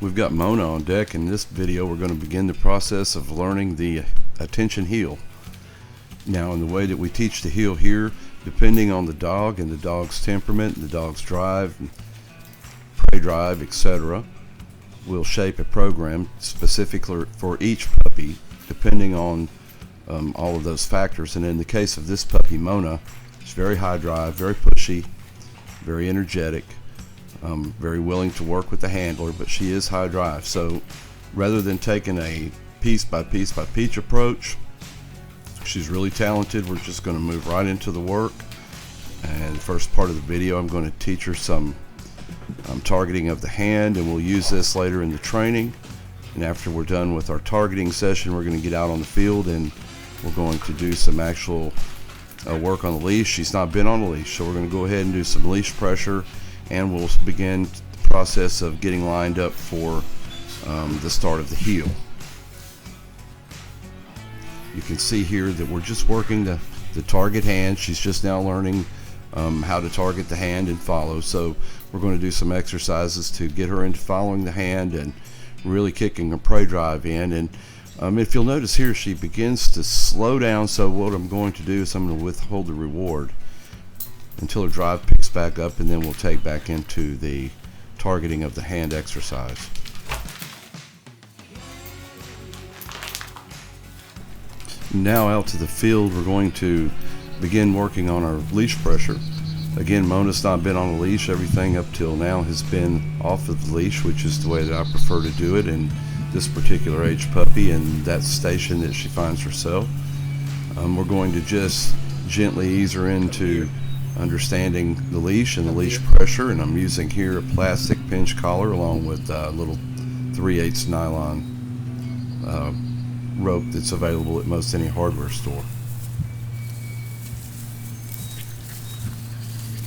We've got Mona on deck. In this video we're going to begin the process of learning the attention heel. Now, in the way that we teach the heel here, depending on the dog and the dog's temperament, the dog's drive, prey drive, etc., we'll shape a program specifically for each puppy depending on all of those factors. And in the case of this puppy Mona, she's very high drive, very pushy, very energetic, very willing to work with the handler, but she is high drive. So rather than taking a piece by piece approach, she's really talented. We're just going to move right into the work. And the first part of the video, I'm going to teach her some targeting of the hand, and we'll use this later in the training. And after we're done with our targeting session, we're going to get out on the field and we're going to do some actual work on the leash. She's not been on the leash, so we're going to go ahead and do some leash pressure, and we'll begin the process of getting lined up for the start of the heel. You can see here that we're just working the target hand. She's just now learning how to target the hand and follow. So we're going to do some exercises to get her into following the hand and really kicking her prey drive in. And if you'll notice here, she begins to slow down. So what I'm going to do is I'm going to withhold the reward until her drive picks back up, and then we'll take back into the targeting of the hand exercise. Now out to the field, we're going to begin working on our leash pressure. Again, Mona's not been on a leash. Everything up till now has been off of the leash, which is the way that I prefer to do it in this particular age puppy and that station that she finds herself. We're going to just gently ease her into understanding the leash and the leash pressure, and I'm using here a plastic pinch collar along with a little 3/8 nylon rope that's available at most any hardware store.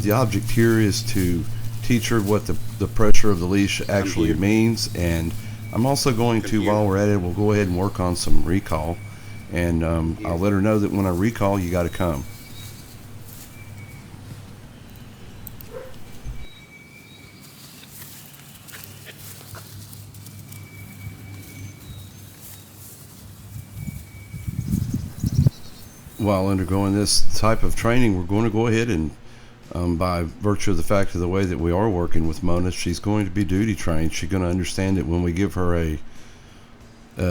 The object here is to teach her what the pressure of the leash actually means, and I'm also going to, while we're at it, we'll go ahead and work on some recall, and I'll let her know that when I recall, you got to come. While undergoing this type of training, we're going to go ahead and by virtue of the fact of the way that we are working with Mona, she's going to be duty trained. She's going to understand that when we give her a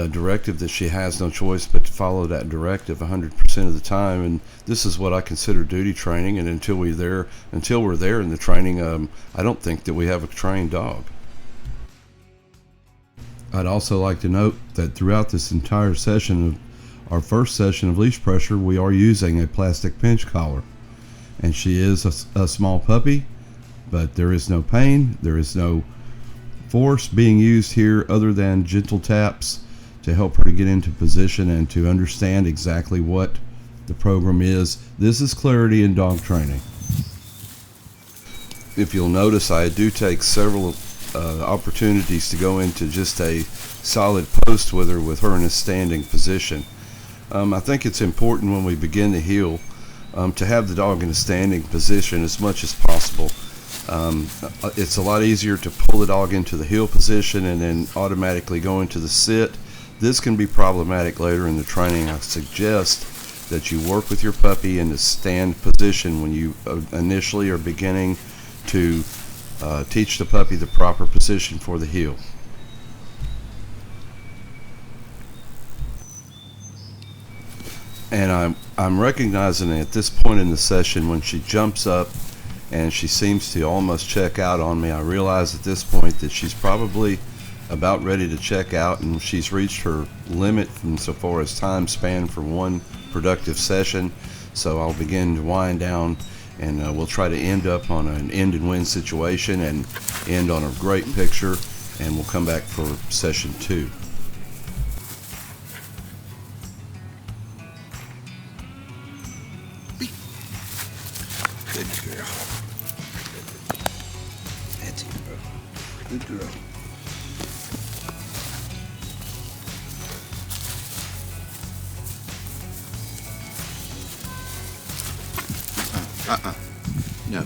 directive, that she has no choice but to follow that directive 100% of the time. And this is what I consider duty training. And until we're there in the training, I don't think that we have a trained dog. I'd also like to note that throughout this entire session of our first session of leash pressure, we are using a plastic pinch collar, and she is a small puppy, but there is no pain, there is no force being used here other than gentle taps to help her to get into position and to understand exactly what the program is. This is clarity in dog training. If you'll notice, I do take several opportunities to go into just a solid post with her in a standing position. I think it's important when we begin the heel to have the dog in a standing position as much as possible. It's a lot easier to pull the dog into the heel position and then automatically go into the sit. This can be problematic later in the training. I suggest that you work with your puppy in the stand position when you initially are beginning to teach the puppy the proper position for the heel. And I'm recognizing at this point in the session, when she jumps up and she seems to almost check out on me, I realize at this point that she's probably about ready to check out, and she's reached her limit insofar as time span for one productive session. So I'll begin to wind down, and we'll try to end up on an end and win situation and end on a great picture, and we'll come back for session 2. Good girl. That's it, girl. Good girl. No.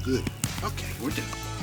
Good. Okay, we're done.